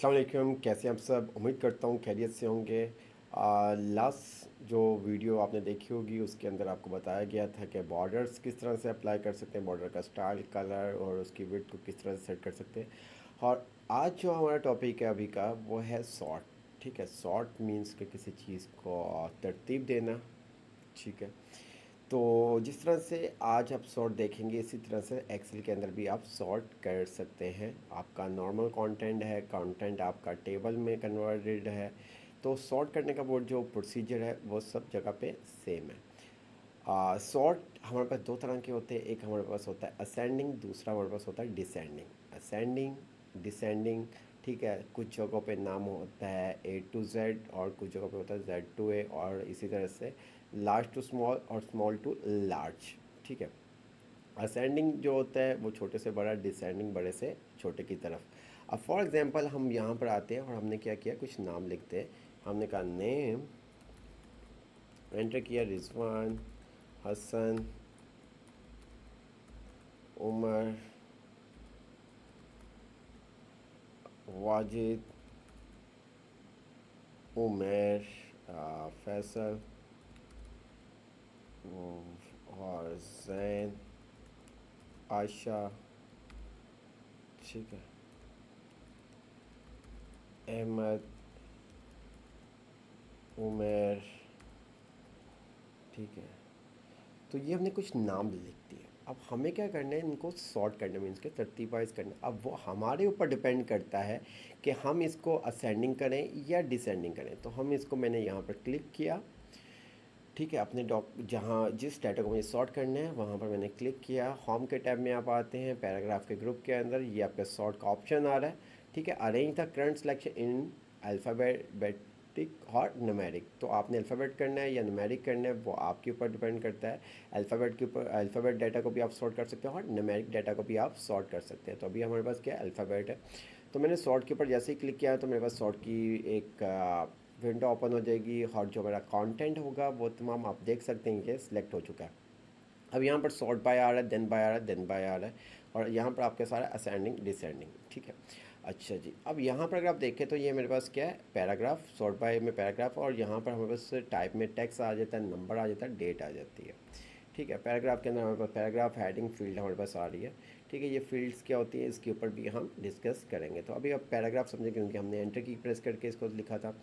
अस्सलाम वालेकुम, कैसे हैं आप सब। उम्मीद करता हूँ खैरियत से होंगे। लास्ट जो वीडियो आपने देखी होगी उसके अंदर आपको बताया गया था कि बॉर्डर्स किस तरह से अप्लाई कर सकते हैं, बॉर्डर का स्टाइल, कलर और उसकी विड्थ को किस तरह से सेट कर सकते हैं। और आज जो हमारा टॉपिक है अभी का वो है सॉर्ट। ठीक है, सॉर्ट मीन्स कि किसी चीज़ को तरतीब देना। ठीक है, तो जिस तरह से आज आप सॉर्ट देखेंगे इसी तरह से एक्सेल के अंदर भी आप सॉर्ट कर सकते हैं। आपका नॉर्मल कंटेंट है, कंटेंट आपका टेबल में कन्वर्टेड है, तो सॉर्ट करने का वो जो प्रोसीजर है वो सब जगह पे सेम है। सॉर्ट हमारे पास दो तरह के होते हैं, एक हमारे पास होता है असेंडिंग, दूसरा हमारे पास होता है डिसेंडिंग। असेंडिंग, डिसेंडिंग, ठीक है, कुछ जगहों पे नाम होता है ए टू जेड और कुछ जगहों पे होता है जेड टू ए, और इसी तरह से लार्ज टू स्मॉल और स्मॉल टू लार्ज। ठीक है, असेंडिंग जो होता है वो छोटे से बड़ा, डिसेंडिंग बड़े से छोटे की तरफ। अब फॉर एग्जांपल हम यहाँ पर आते हैं और हमने क्या किया, कुछ नाम लिखते हैं। हमने कहा नेम, एंटर किया, रिजवान, हसन, उमर, वाजिद, उमेर, फैसल और जैन, आयशा, ठीक है, अहमद, उमेर, ठीक है। तो ये हमने कुछ नाम लिख दिए। अब हमें क्या करना है, इनको सॉर्ट करना, मीन्स के तरतीब वाइज करना। अब वो हमारे ऊपर डिपेंड करता है कि हम इसको असेंडिंग करें या डिसेंडिंग करें। तो हम इसको, मैंने यहाँ पर क्लिक किया, ठीक है, अपने डॉक जहाँ जिस डाटा को मुझे सॉर्ट करना है वहाँ पर मैंने क्लिक किया। होम के टैब में आप आते हैं, पैराग्राफ के ग्रुप के अंदर ये आपका सॉर्ट का ऑप्शन आ रहा है। ठीक है, arrange the current selection in alphabetic और न्यूमेरिक। तो आपने अल्फ़ाबेट करना है या न्यूमेरिक करना है वो आपके ऊपर डिपेंड करता है। अल्फ़ाबेट के ऊपर, अल्फ़ाबेट डाटा को भी आप सॉर्ट कर सकते हैं और न्यूमेरिक डाटा को भी आप सॉर्ट कर सकते हैं। तो अभी हमारे पास क्या है, अल्फ़ाबेट है। तो मैंने सॉर्ट के ऊपर जैसे ही क्लिक किया तो मेरे पास सॉर्ट की एक विंडो ओपन हो जाएगी और जो मेरा कंटेंट होगा वो तमाम आप देख सकते हैं कि सिलेक्ट हो चुका है। अब यहाँ पर सॉर्ट बाय आ रहा है, देन बाय आ रहा है, देन बाय आ रहा है, और यहाँ पर आपके सारा असेंडिंग डिसेंडिंग। ठीक है, अच्छा जी। अब यहाँ पर अगर आप देखें तो ये मेरे पास क्या है, पैराग्राफ, सॉर्ट बाय में पैराग्राफ, और यहाँ पर हमारे पास टाइप में टेक्स्ट आ जाता है, नंबर आ जाता है, डेट आ जाती है। ठीक है, पैराग्राफ के अंदर हमारे पास पैराग्राफ हेडिंग फील्ड हमारे पास आ रही है। ठीक है, ये फील्ड्स क्या होती है इसके ऊपर भी हम डिस्कस करेंगे। तो अभी आप पैराग्राफ समझेंगे क्योंकि हमने एंटर की प्रेस करके इसको लिखा था।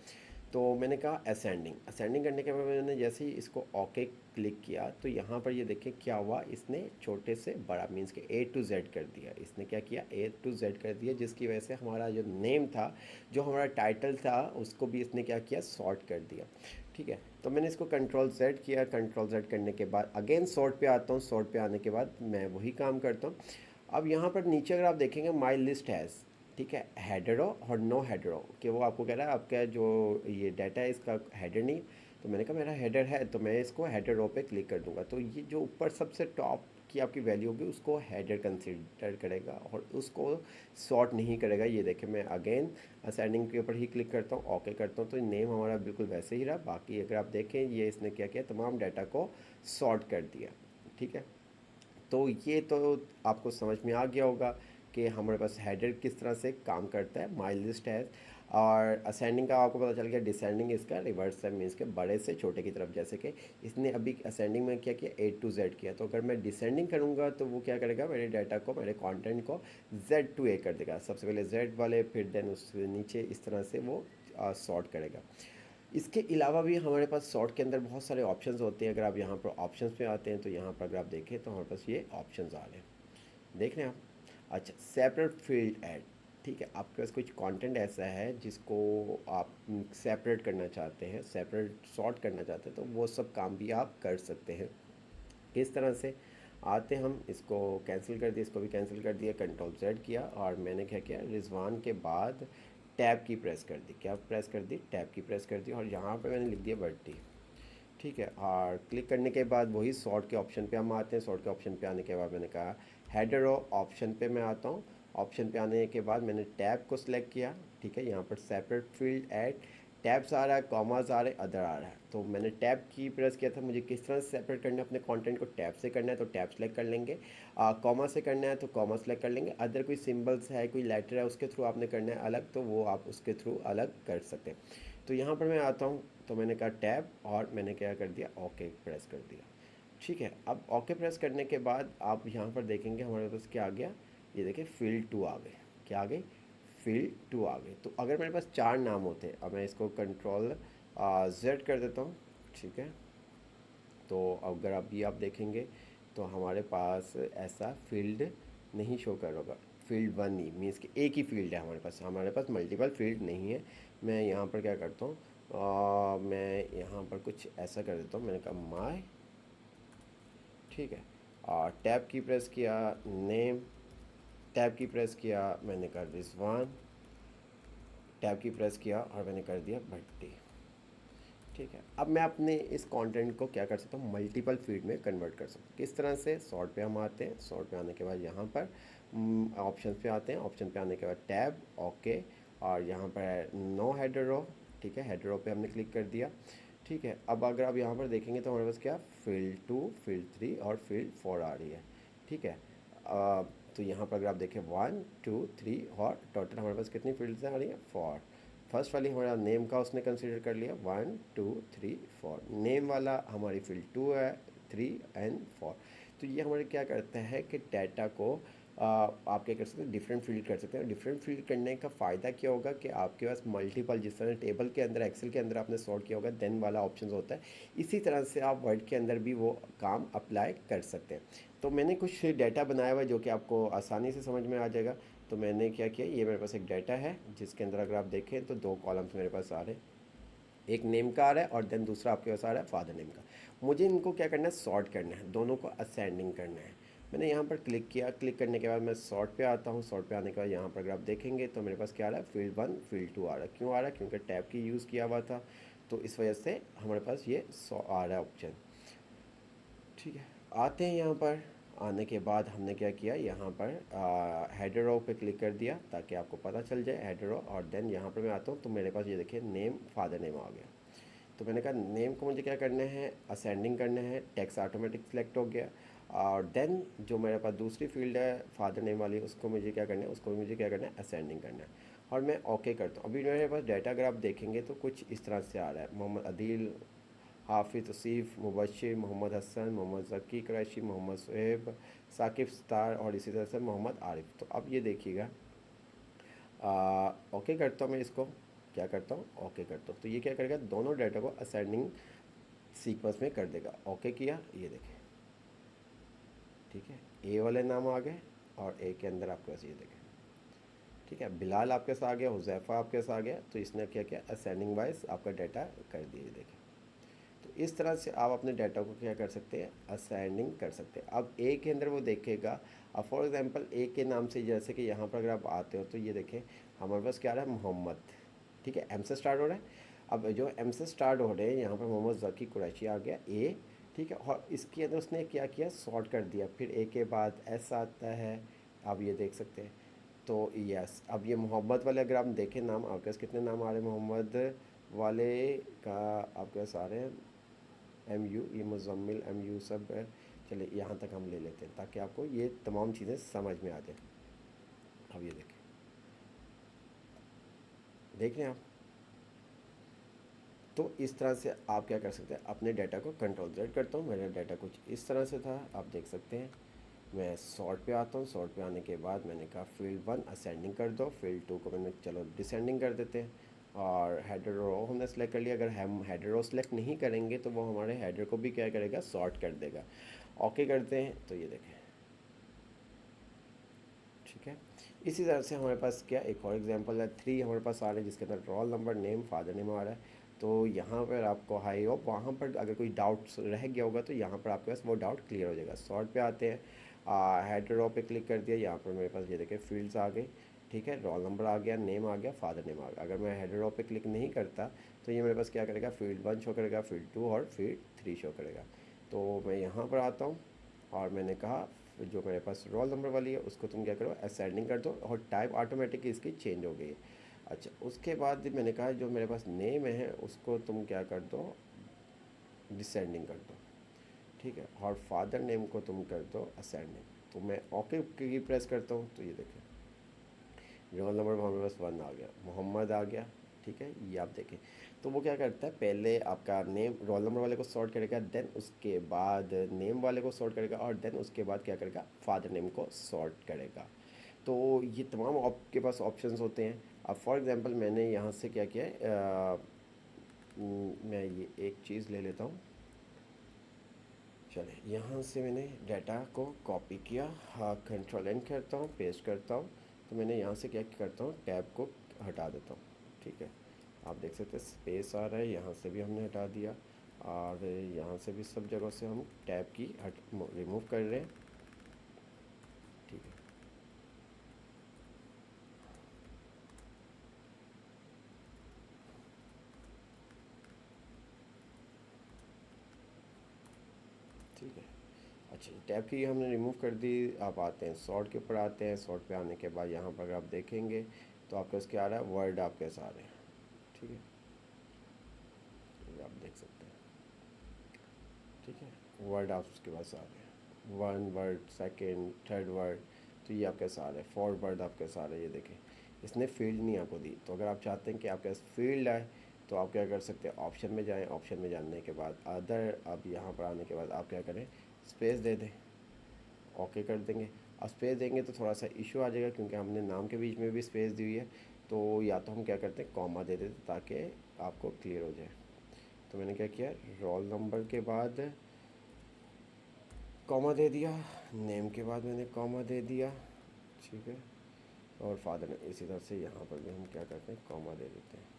तो मैंने कहा असेंडिंग, असेंडिंग करने के बाद मैंने जैसे ही इसको ओके क्लिक किया तो यहाँ पर ये देखिए क्या हुआ, इसने छोटे से बड़ा मीन्स के ए टू जेड कर दिया। इसने क्या किया, ए टू जेड कर दिया, जिसकी वजह से हमारा जो नेम था, जो हमारा टाइटल था, उसको भी इसने क्या किया, सॉर्ट कर दिया। ठीक है, तो मैंने इसको कंट्रोल जेड किया। कंट्रोल जेड करने के बाद अगेन सॉर्ट पे आता हूँ। सॉर्ट पे आने के बाद मैं वही काम करता हूँ। अब यहाँ पर नीचे अगर आप देखेंगे माई लिस्ट हैज़, ठीक है, हेडरो और नो हेडरो, कि वो आपको कह रहा है आपका जो ये डाटा है इसका हेडर नहीं। तो मैंने कहा मेरा हेडर है तो मैं इसको हेडर रो पे क्लिक कर दूंगा। तो ये जो ऊपर सबसे टॉप की आपकी वैल्यू होगी उसको हेडर कंसीडर करेगा और उसको सॉर्ट नहीं करेगा। ये देखें, मैं अगेन असेंडिंग के ऊपर ही क्लिक करता हूँ, ओके करता हूँ, तो नेम हमारा बिल्कुल वैसे ही रहा। बाकी अगर आप देखें ये इसने क्या किया, तमाम डाटा को सॉर्ट कर दिया। ठीक है, तो ये तो आपको समझ में आ गया होगा कि हमारे पास हेडर किस तरह से काम करता है, माई लिस्ट है। और असेंडिंग का आपको पता चल गया, डिसेंडिंग इसका रिवर्स है, मीन्स के बड़े से छोटे की तरफ। जैसे कि इसने अभी असेंडिंग में क्या किया, ए टू जेड किया, तो अगर मैं डिसेंडिंग करूँगा तो वो क्या करेगा, मेरे डाटा को, मेरे कंटेंट को जेड टू ए कर देगा। सबसे पहले जेड वाले, फिर देन उसके नीचे, इस तरह से वो सॉर्ट करेगा। इसके अलावा भी हमारे पास सॉर्ट के अंदर बहुत सारे ऑप्शंस होते हैं। अगर आप यहाँ पर ऑप्शंस पे आते हैं तो यहाँ पर अगर आप देखें तो हमारे पास ये ऑप्शंस आ रहे हैं, देख रहे हैं आप। अच्छा, सेपरेट फील्ड ऐड, ठीक है, आपके पास कुछ कंटेंट ऐसा है जिसको आप सेपरेट करना चाहते हैं, सेपरेट सॉर्ट करना चाहते हैं, तो वो सब काम भी आप कर सकते हैं। किस तरह से आते, हम इसको कैंसिल कर दिया, इसको भी कैंसिल कर दिया, कंट्रोल जेड किया, और मैंने क्या किया, रिजवान के बाद टैब की प्रेस कर दी। क्या प्रेस कर दी, टैब की प्रेस कर दी, और यहाँ पे मैंने लिख दिया बर्टी। ठीक है, और क्लिक करने के बाद वही सॉर्ट के ऑप्शन पे हम आते हैं। सॉर्ट के ऑप्शन पे आने के बाद मैंने कहा हेडर ऑप्शन पे मैं आता हूँ। ऑप्शन पे आने के बाद मैंने टैब को सिलेक्ट किया। ठीक है, यहाँ पर सेपरेट फील्ड ऐड टैब्स आ रहा है, कॉमास आ रहे हैं, अदर आ रहा है। तो मैंने टैब की प्रेस किया था, मुझे किस तरह से सेपरेट करना है अपने कंटेंट को, टैब से करना है तो टैब सेलेक्ट कर लेंगे, कॉमा से करना है तो कॉमा सेलेक्ट कर लेंगे, अदर कोई सिंबल्स है, कोई लेटर है उसके थ्रू आपने करना है अलग, तो वो आप उसके थ्रू अलग कर सकते हैं। तो यहाँ पर मैं आता हूँ, तो मैंने कहा टैब, और मैंने क्या कर दिया, ओके प्रेस कर दिया। ठीक है, अब ओके प्रेस करने के बाद आप यहाँ पर देखेंगे हमारे पास क्या आ गया, ये देखिए फील्ड 2 आ गए। क्या आ गई, फील्ड 2 आ गए। तो अगर मेरे पास 4 नाम होते, अब मैं इसको कंट्रोल जेड कर देता हूँ। ठीक है, तो अगर अभी आप देखेंगे तो हमारे पास ऐसा फील्ड नहीं शो कर होगा, फील्ड 1 ही मीन्स कि एक ही फील्ड है हमारे पास मल्टीपल फील्ड नहीं है। मैं यहाँ पर क्या करता हूँ, मैं यहाँ पर कुछ ऐसा कर देता हूँ, मैंने कहा माय, ठीक है, और टैब की प्रेस किया, नेम, टैब की प्रेस किया, मैंने कर रिजवान, टैब की प्रेस किया और मैंने कर दिया भट्टी। ठीक है, अब मैं अपने इस कंटेंट को क्या कर सकता हूँ, मल्टीपल फीड में कन्वर्ट कर सकता हूँ। किस तरह से, सॉर्ट पे हम आते हैं, सॉर्ट पे आने के बाद यहाँ पर ऑप्शन पे आते हैं, ऑप्शन पे आने के बाद टैब, ओके, और यहाँ पर है नो हेडर रो। ठीक है, हेडर रो पे हमने क्लिक कर दिया। ठीक है, अब अगर आप यहाँ पर देखेंगे तो हमारे पास क्या, फील्ड 2, फील्ड 3 और फील्ड 4 आ रही है। ठीक है, तो यहाँ पर अगर आप देखें 1 2 3 और टोटल हमारे पास कितनी फील्ड्स आ रही हैं, 4। फर्स्ट वाली हमारा नेम का उसने कंसिडर कर लिया, 1 2 3 4, नेम वाला हमारी फील्ड 2 है, 3 एंड 4। तो ये हमारे क्या करता है कि डाटा को आप क्या कर सकते हैं, डिफरेंट फील्ड कर सकते हैं। डिफरेंट फील्ड करने का फ़ायदा क्या होगा कि आपके पास मल्टीपल, जिस तरह टेबल के अंदर, एक्सेल के अंदर आपने सॉर्ट किया होगा देन वाला ऑप्शन होता है, इसी तरह से आप वर्ड के अंदर भी वो काम अप्लाई कर सकते हैं। तो मैंने कुछ डाटा बनाया हुआ है जो कि आपको आसानी से समझ में आ जाएगा। तो मैंने क्या किया, ये मेरे पास एक डाटा है जिसके अंदर अगर आप देखें तो 2 कॉलम्स मेरे पास आ रहे हैं, एक नेम का आ रहा है और देन दूसरा आपके पास आ रहा है फादर नेम का। मुझे इनको क्या करना है, सॉर्ट करना है, दोनों को असेंडिंग करना है। मैंने यहाँ पर क्लिक किया, क्लिक करने के बाद मैं सॉर्ट पे आता हूँ, सॉर्ट पे आने के बाद यहाँ पर अगर आप देखेंगे तो मेरे पास क्या आ रहा है, फील्ड 1 फील्ड 2 आ रहा है। क्यों आ रहा है, क्योंकि टैब की यूज़ किया हुआ था, तो इस वजह से हमारे पास ये आ रहा है ऑप्शन। ठीक है, आते हैं यहाँ पर, आने के बाद हमने क्या किया, यहाँ पर हेडर रो पे क्लिक कर दिया ताकि आपको पता चल जाए हेडर रो, और देन यहाँ पर मैं आता हूँ तो मेरे पास ये देखिए नेम, फादर नेम आ गया। तो मैंने कहा नेम को मुझे क्या करना है, असेंडिंग करना है, टेक्स्ट ऑटोमेटिक सेलेक्ट हो गया। और देन जो मेरे पास दूसरी फील्ड है फादर नेम वाली, उसको मुझे क्या करना है, उसको भी मुझे क्या करना है, असेंडिंग करना है, और मैं ओके करता हूँ। अभी मेरे पास डाटा अगर आप देखेंगे तो कुछ इस तरह से आ रहा है, मोहम्मद अदील, हाफिज़ तौसीफ़, मुबशिर, मोहम्मद हसन, मोहम्मद ज़की क़ुरैशी, मोहम्मद शुएब, साकिब स्टार और इसी तरह से मोहम्मद आरिफ। तो अब ये देखिएगा, ओके करता हूँ मैं इसको, क्या करता हूँ, ओके करता हूँ, तो ये क्या करेगा, दोनों डाटा को असेंडिंग सीक्वेंस में कर देगा। ओके किया, ये देखें, ठीक है, ए वाले नाम आ गए और ए के अंदर आपके पास ये देखें, ठीक है, बिलाल आपके साथ आ गया, हुज़ैफ़ा आपके साथ आ गया, तो इसने क्या किया, असेंडिंग वाइज आपका डाटा कर दिया, देखें। तो इस तरह से आप अपने डाटा को क्या कर सकते हैं, असाइनिंग कर सकते हैं। अब ए के अंदर वो देखेगा, अब फॉर एग्जांपल ए के नाम से, जैसे कि यहाँ पर अगर आप आते हो तो ये देखें हमारे पास क्या आ रहा है, मोहम्मद, ठीक है, एम से स्टार्ट हो रहा है। अब जो एम से स्टार्ट हो रहे हैं यहाँ पर मोहम्मद ज़की कुरैशी आ गया ए, ठीक है, और इसके अंदर उसने क्या किया, सॉर्ट कर दिया, फिर ए के बाद एस आता है, आप ये देख सकते हैं। तो यस, अब ये मोहम्मद वाले अगर आप देखें नाम, आपके पास कितने नाम आ रहे हैं मोहम्मद वाले का, आपके पास आ रहे हैं एम यू, ये मुजम्मिल, एम यू सब है। चलिए यहाँ तक हम ले लेते हैं ताकि आपको ये तमाम चीज़ें समझ में आ जाए। अब ये देखें, देख रहे हैं आप। तो इस तरह से आप क्या कर सकते हैं, अपने डाटा को कंट्रोल जेड करता हूँ, मेरा डाटा कुछ इस तरह से था, आप देख सकते हैं। मैं सॉर्ट पे आता हूँ, सॉर्ट पे आने के बाद मैंने कहा फील्ड 1 असेंडिंग कर दो, फील्ड 2 को मैंने चलो डिसेंडिंग कर देते हैं, और हेडर रो हमने सेलेक्ट कर लिया। अगर हम हेडर रो सेलेक्ट नहीं करेंगे तो वो हमारे हेडर को भी क्या करेगा, सॉर्ट कर देगा। ओके करते हैं, तो ये देखें, ठीक है। इसी तरह से हमारे पास क्या एक और एग्जांपल है, 3 हमारे पास आ रहे हैं जिसके अंदर roll number, name, father name आ रहा है। तो यहाँ पर आपको हाई हो, वहाँ पर अगर कोई डाउट रह गया होगा तो यहाँ पर आपके पास वो डाउट क्लियर हो जाएगा। सॉर्ट पे आते हैं, हेडर रो पे क्लिक कर दिया, यहाँ पर मेरे पास ये देखिए फील्ड्स आ गई, ठीक है, रोल नंबर आ गया, नेम आ गया, फादर नेम आ गया। अगर मैं हेडर रो पे क्लिक नहीं करता तो ये मेरे पास क्या करेगा, फील्ड 1 शो करेगा, फील्ड 2 और फील्ड 3 शो करेगा। तो मैं यहाँ पर आता हूँ और मैंने कहा जो मेरे पास रोल नंबर वाली है उसको तुम क्या करो, असेंडिंग कर दो, और टाइप ऑटोमेटिकली इसकी चेंज हो गई है। अच्छा, उसके बाद मैंने कहा जो मेरे पास नेम है उसको तुम क्या कर दो, डिसेंडिंग कर दो, ठीक है, और फादर नेम को तुम कर दो असेंडिंग। तो मैं ओके की प्रेस करता हूँ तो ये देखें रोल नंबर हमारे पास 1 आ गया, मोहम्मद आ गया, ठीक है, ये आप देखें। तो वो क्या करता है, पहले आपका नेम रोल नंबर वाले को सॉर्ट करेगा, देन उसके बाद नेम वाले को सॉर्ट करेगा, और देन उसके बाद क्या करेगा, फादर नेम को सॉर्ट करेगा। तो ये तमाम आपके पास ऑप्शंस होते हैं। अब फॉर एग्जांपल मैंने यहाँ से क्या किया है, मैं ये एक चीज़ ले लेता हूँ। चले, यहाँ से मैंने डाटा को कॉपी किया, हाँ, कंट्रोल एन करता हूँ, पेस्ट करता हूँ। तो मैंने यहाँ से क्या करता हूँ, टैब को हटा देता हूँ, ठीक है। आप देख सकते हैं स्पेस आ रहा है, यहाँ से भी हमने हटा दिया, और यहाँ से भी सब जगह से हम टैब की रिमूव कर रहे हैं, ठीक है। ठीक है, अच्छा, टैब की हमने रिमूव कर दी। आप आते हैं सॉर्ट के ऊपर, आते हैं सॉर्ट पे आने के बाद यहाँ पर आप देखेंगे तो आपके उसके आ रहा है वर्ड, आपके सारे, ठीक है, ये आप देख सकते हैं, ठीक है, वर्ड आपके पास आ रहे हैं, one word, second, third word. तो ये आपके सारे फोर्थ वर्ड आपके सारे, ये देखें, इसने फील्ड नहीं आपको दी। तो अगर आप चाहते हैं कि आपके पास फील्ड आए तो आप क्या कर सकते हैं, ऑप्शन में जाएं, ऑप्शन में जाने के बाद अदर, अब यहाँ पर आने के बाद आप क्या करें, स्पेस दे दें, ओके कर देंगे। अब स्पेस देंगे तो थोड़ा सा इशू आ जाएगा क्योंकि हमने नाम के बीच में भी स्पेस दी हुई है। तो या तो हम क्या करते हैं, कॉमा दे देते ताकि आपको क्लियर हो जाए। तो मैंने क्या किया, रोल नंबर के बाद कॉमा दे दिया, नेम के बाद मैंने कॉमा दे दिया, ठीक है, और फादर ने इसी तरह से यहाँ पर भी हम क्या करते हैं, कॉमा दे देते हैं।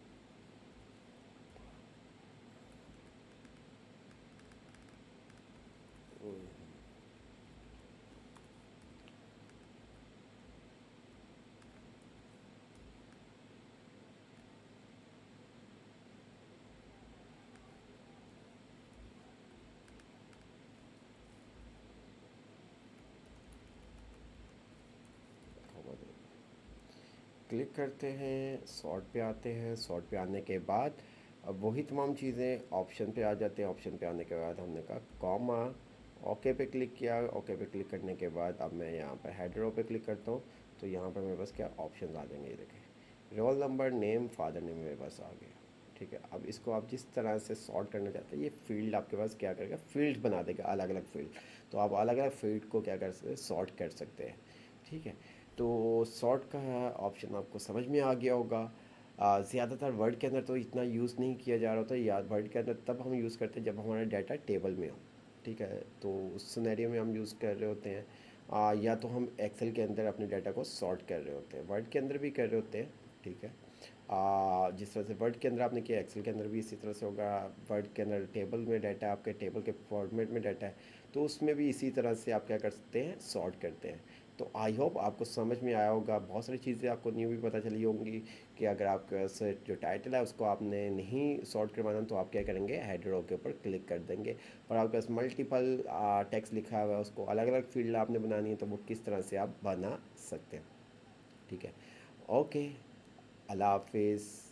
कॉमा दे, क्लिक करते हैं, सॉर्ट पे आते हैं, सॉर्ट पे आने के बाद अब वही तमाम चीज़ें ऑप्शन पे आ जाते हैं। ऑप्शन पे आने के बाद हमने कहा कॉमा, ओके पे क्लिक किया, ओके पे क्लिक करने के बाद अब मैं यहाँ पर हेडरो पे क्लिक करता हूँ। तो यहाँ पर मेरे पास क्या ऑप्शन आ जाएंगे, ये देखें, role number, name, father name मेरे पास आ गया, ठीक है। अब इसको आप जिस तरह से सॉर्ट करना चाहते हैं, ये फील्ड आपके पास क्या करेगा, फील्ड बना देगा, अलग अलग फील्ड। तो आप अलग अलग फील्ड को क्या कर सकते हैं, सॉर्ट कर सकते हैं, ठीक है। तो सॉर्ट का ऑप्शन आपको समझ में आ गया होगा। ज़्यादातर वर्ड के अंदर तो इतना यूज़ नहीं किया जा रहा होता, या वर्ड के अंदर तब हम यूज़ करते हैं जब हमारा डाटा टेबल में हो, ठीक है। तो उस सिनेरियो में हम यूज़ कर रहे होते हैं, या तो हम एक्सेल के अंदर अपने डाटा को सॉर्ट कर रहे होते हैं, वर्ड के अंदर भी कर रहे होते हैं, ठीक है। जिस तरह से वर्ड के अंदर आपने किया, एक्सेल के अंदर भी इसी तरह से होगा। वर्ड के अंदर टेबल में डाटा, आपके टेबल के फॉर्मेट में डाटा है, तो उसमें भी इसी तरह से आप क्या कर सकते हैं, सॉर्ट करते हैं। तो आई होप आपको समझ में आया होगा। बहुत सारी चीज़ें आपको न्यू भी पता चली होंगी कि अगर आपका से जो टाइटल है उसको आपने नहीं सॉर्ट करवाना तो आप क्या करेंगे, हेडर के ऊपर क्लिक कर देंगे, और आपके पास मल्टीपल टेक्स्ट लिखा हुआ है, उसको अलग अलग फील्ड आपने बनानी है तो वो किस तरह से आप बना सकते हैं, ठीक है। ओके, अल्लाह हाफिज़।